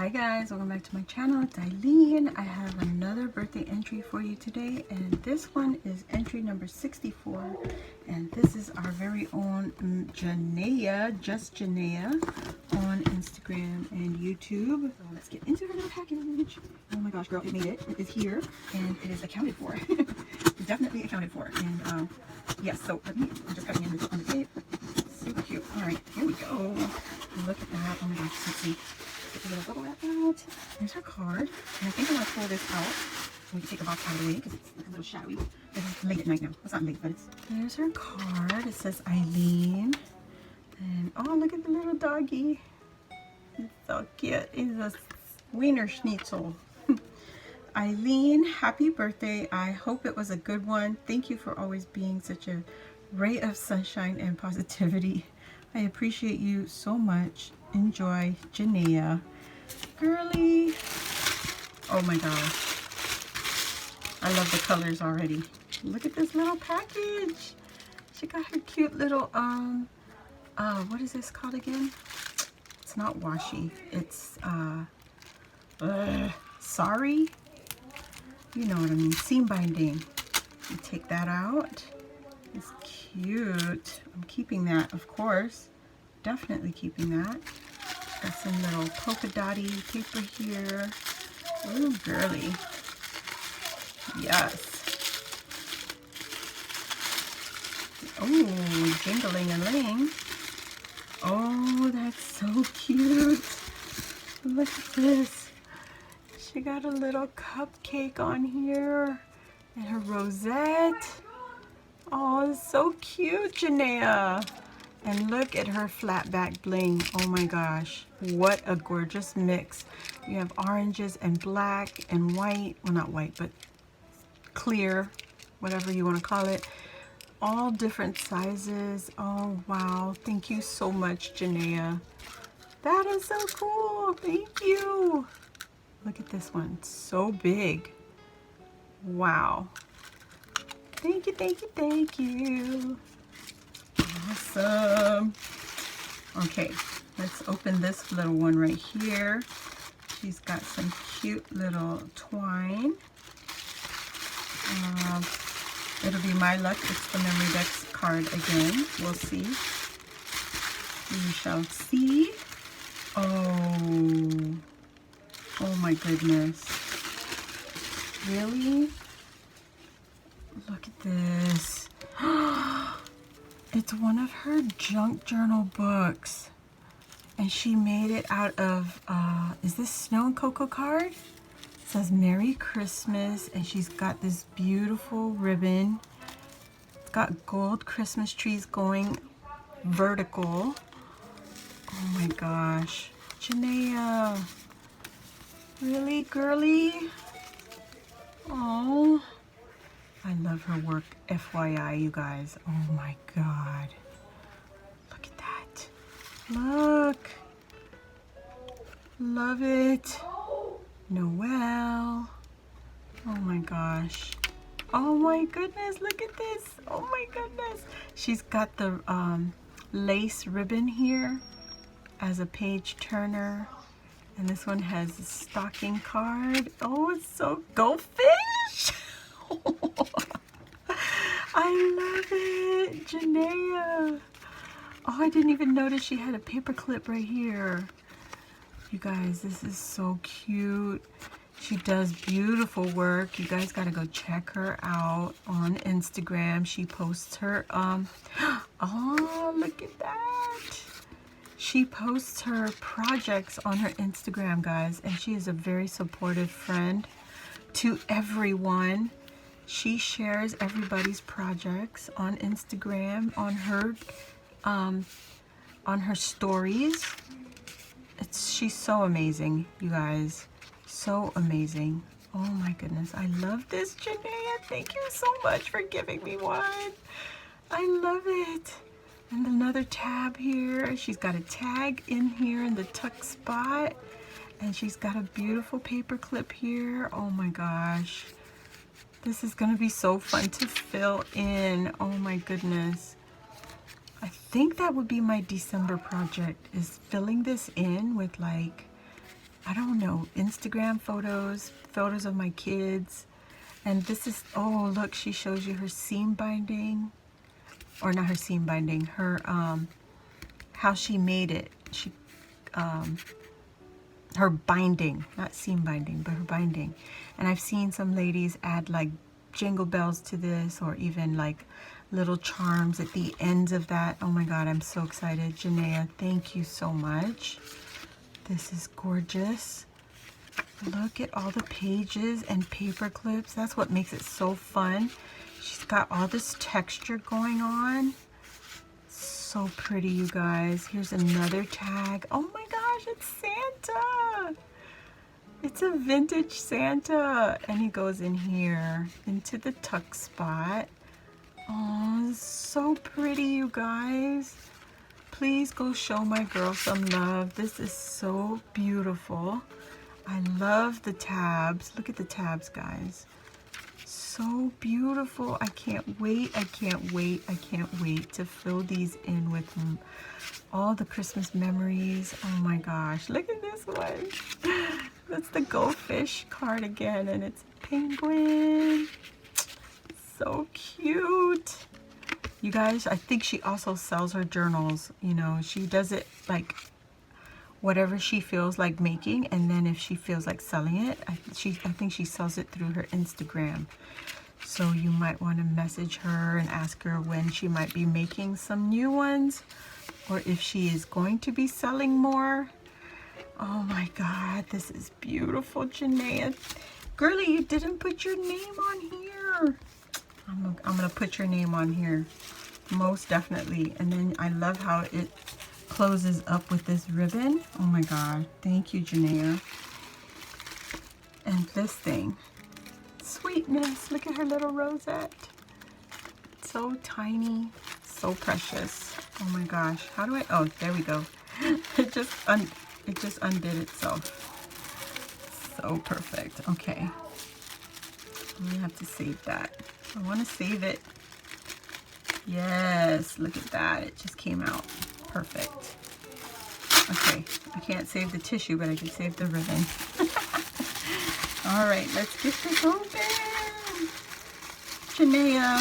Hi guys, welcome back to my channel. It's Eileen. I have another birthday entry for you today, and this one is entry number 64, and this is our very own Janea, just Janea, on Instagram and YouTube. So let's get into her little package. Oh my gosh, girl, it made it. It is here, and it is accounted for. Definitely accounted for. And yes, so I'm just cutting in on the tape. So cute. All right, here we go. Look at that. Oh my gosh, let's see. Get the little bubble wrap out. There's her card. And I think I'm going to pull this out. So we can take the box out of the way because it's a little shabby. It's late at night now. It's not late, but it's... There's her card. It says Eileen. And oh, look at the little doggy. It's so cute. It's a Wiener Schnitzel. Eileen, happy birthday. I hope it was a good one. Thank you for always being such a ray of sunshine and positivity. I appreciate you so much. Enjoy, Janea. Girly. Oh my gosh. I love the colors already. Look at this little package. She got her cute little, what is this called again? It's not washi. It's, sorry. You know what I mean. Seam binding. You take that out. It's cute. I'm keeping that, of course. Definitely keeping that. Got some little polka dotty paper here. Ooh, girly. Yes. Oh, jingling-a-ling. Oh, that's so cute. Look at this. She got a little cupcake on here. And her rosette. Oh, it's so cute, Janea. And look at her flat back bling. Oh my gosh, what a gorgeous mix. You have oranges and black and white. Well, not white, but clear, whatever you want to call it. All different sizes. Oh wow, thank you so much, Janea. That is so cool, thank you. Look at this one, it's so big. Wow. Thank you, thank you, thank you. Awesome. Okay, let's open this little one right here. She's got some cute little twine. It'll be my luck. It's the Memory Decks card again. We'll see. We shall see. Oh. Oh my goodness. Really? Look at this. It's one of her junk journal books, and she made it out of, is this Snow and Cocoa card? It says Merry Christmas, and she's got this beautiful ribbon. It's got gold Christmas trees going vertical. Oh my gosh. Janea. Really, girly? Oh. I love her work, FYI, you guys. Oh my God. Look at that. Look. Love it. Noelle. Oh my gosh. Oh my goodness, look at this. Oh my goodness. She's got the lace ribbon here as a page turner. And this one has a stocking card. Oh, it's so goldfish. I love it, Janea. Oh, I didn't even notice she had a paper clip right here. You guys, this is so cute. She does beautiful work. You guys gotta go check her out on Instagram. She posts her, oh, look at that. She posts her projects on her Instagram, guys, and she is a very supportive friend to everyone. She shares everybody's projects on Instagram, on her stories. She's so amazing, you guys. So amazing. Oh my goodness, I love this, Janea. Thank you so much for giving me one. I love it. And another tab here. She's got a tag in here in the tuck spot. And she's got a beautiful paper clip here. Oh my gosh. This is going to be so fun to fill in. Oh my goodness. I think that would be my December project, is filling this in with like I don't know, Instagram photos, photos of my kids. And this is, oh, look, she shows you her seam binding, or not her seam binding, her, how she made it. She, her binding, not seam binding, but her binding. And I've seen some ladies add like jingle bells to this, or even like little charms at the ends of that. Oh my God, I'm so excited. Janaea, thank you so much. This is gorgeous. Look at all the pages and paper clips. That's what makes it so fun. She's got all this texture going on. So pretty, you guys. Here's another tag. Oh my gosh, it's Santa. It's a vintage Santa. And he goes in here into the tuck spot. Oh, so pretty, you guys. Please go show my girl some love. This is so beautiful. I love the tabs. Look at the tabs, guys. So beautiful. I can't wait. I can't wait. I can't wait to fill these in with all the Christmas memories. Oh my gosh. Look at this one. That's the Go Fish card again, and it's a penguin. So cute. You guys, I think she also sells her journals. You know, she does it like whatever she feels like making, and then if she feels like selling it, I think she sells it through her Instagram. So you might want to message her and ask her when she might be making some new ones, or if she is going to be selling more. Oh my God, this is beautiful, Janaea. Girlie, you didn't put your name on here. I'm gonna put your name on here, most definitely. And then I love how it closes up with this ribbon. Oh my God, thank you, Janaea. And this thing, sweetness. Look at her little rosette. So tiny, so precious. Oh my gosh, how do I? Oh, there we go. It just undid itself. So perfect. Okay, we have to save that. I want to save it. Yes, look at that. It just came out. Perfect. Okay, I can't save the tissue, but I can save the ribbon. All right, let's get this open. Janaea,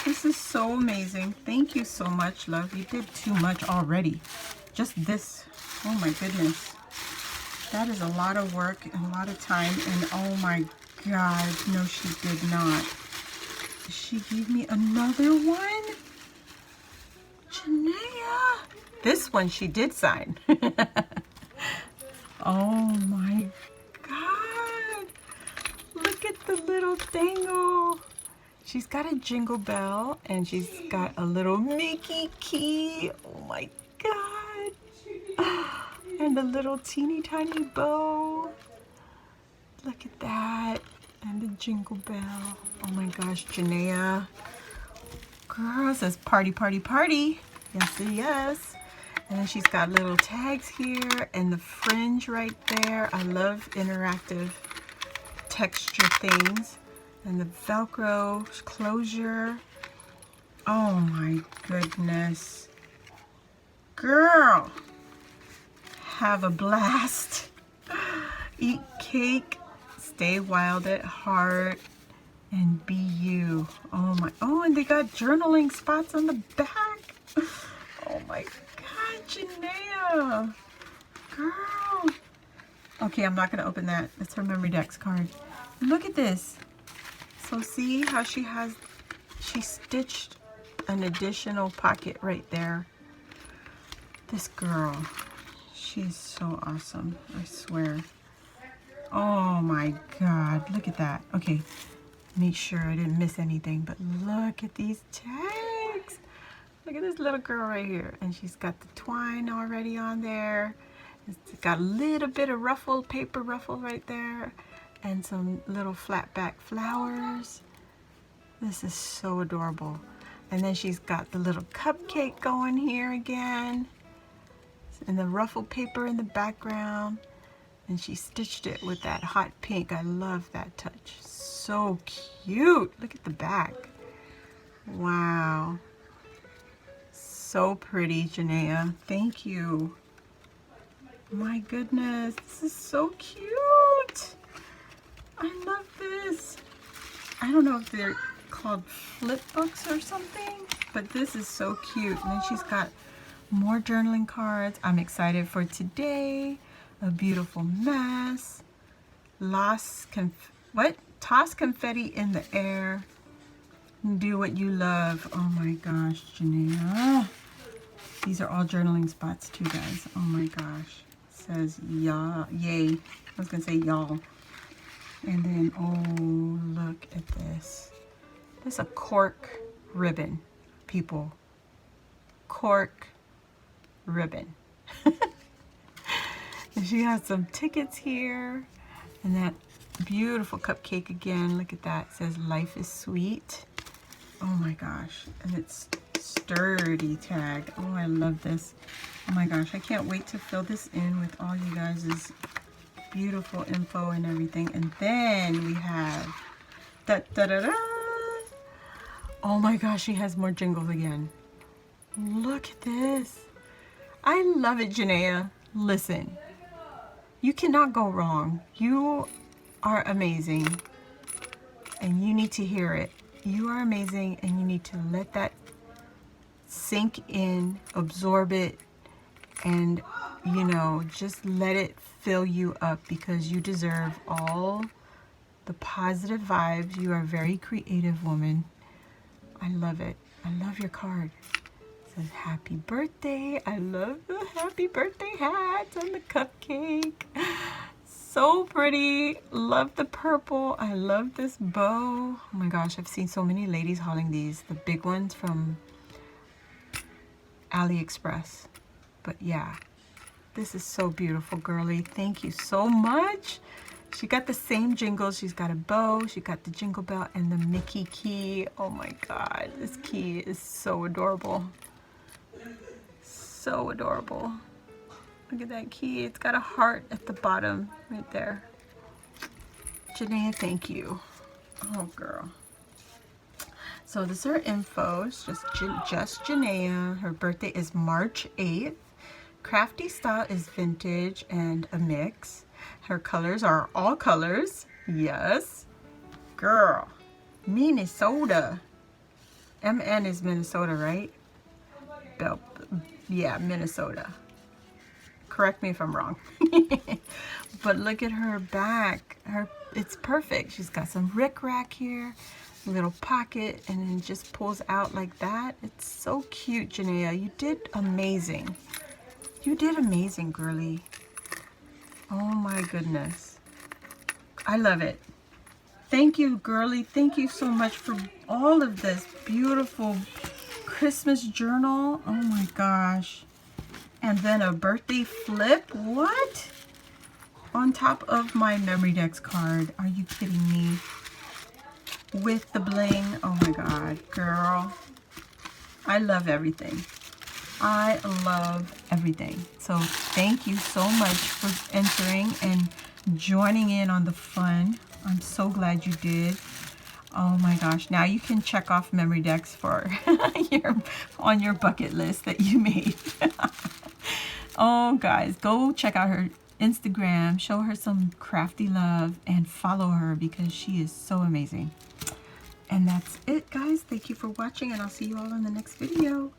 this is so amazing. Thank you so much, love. You did too much already. Just this. Oh my goodness. That is a lot of work and a lot of time. And oh my God, no, she did not. She gave me another one. Janaea. This one she did sign. Oh my God. Look at the little dangle. She's got a jingle bell and she's got a little Mickey key. Oh my God. And a little teeny tiny bow. Look at that. And the jingle bell. Oh my gosh, Janaea. Girl, it says party, party, party. Yes, yes. And then she's got little tags here and the fringe right there. I love interactive texture things. And the Velcro closure. Oh my goodness. Girl, have a blast. Eat cake, stay wild at heart, and be you. Oh my, oh, and they got journaling spots on the back. Oh my God, Janaea. Girl. Okay, I'm not gonna open that. That's her Memory Dex card. Look at this. So see how she stitched an additional pocket right there. This girl, she's so awesome, I swear. Oh my God, look at that. Okay, make sure I didn't miss anything, but look at these tags. Look at this little girl right here. And she's got the twine already on there. It's got a little bit of ruffle, paper ruffle right there. And some little flat back flowers. This is so adorable. And then she's got the little cupcake going here again. And the ruffle paper in the background. And she stitched it with that hot pink. I love that touch. So cute. Look at the back. Wow. So pretty, Janaea. Thank you. My goodness, this is so cute. I love this. I don't know if they're called flip books or something, but this is so cute. And then she's got more journaling cards. I'm excited for today. A beautiful mess. Toss confetti in the air. Do what you love. Oh my gosh, Janaea. These are all journaling spots too, guys. Oh my gosh. It says yeah, yay. I was gonna say y'all. And then, oh, look at this. This is a cork ribbon, people. Cork ribbon. And she has some tickets here. And that beautiful cupcake again. Look at that. It says life is sweet. Oh my gosh. And it's sturdy tag. Oh, I love this. Oh my gosh. I can't wait to fill this in with all you guys' beautiful info and everything. And then we have oh my gosh, she has more jingles again. Look at this. I love it, Janaea. Listen, you cannot go wrong. You are amazing and you need to hear it. You are amazing and you need to let that sink in, absorb it, and you know, just let it fill you up, because you deserve all the positive vibes. You are a very creative woman. I love it. I love your card. It says happy birthday. I love the happy birthday hats and the cupcake. So pretty. Love the purple. I love this bow. Oh my gosh, I've seen so many ladies hauling these, the big ones from AliExpress. But yeah, this is so beautiful, girly. Thank you so much. She got the same jingles. She's got a bow. She got the jingle bell and the Mickey key. Oh my God, this key is so adorable. So adorable. Look at that key. It's got a heart at the bottom right there. Janaea, thank you. Oh, girl. So this is her info. It's just Janaea. Her birthday is March 8th. Crafty style is vintage and a mix. Her colors are all colors. Yes. Girl. Minnesota. MN is Minnesota, right? Yeah, Minnesota. Correct me if I'm wrong. But look at her back. It's perfect. She's got some rickrack here, a little pocket, and then just pulls out like that. It's so cute, Janaea. You did amazing. You did amazing, girly. Oh my goodness. I love it. Thank you, girly. Thank you so much for all of this beautiful Christmas journal. Oh my gosh. And then a birthday flip. What? On top of my Memory Decks card. Are you kidding me? With the bling. Oh my God, girl. I love everything. I love everything. So thank you so much for entering and joining in on the fun. I'm so glad you did. Oh my gosh. Now you can check off Memory Decks for on your bucket list that you made. Oh, guys, go check out her Instagram. Show her some crafty love and follow her, because she is so amazing. And that's it, guys. Thank you for watching, and I'll see you all in the next video.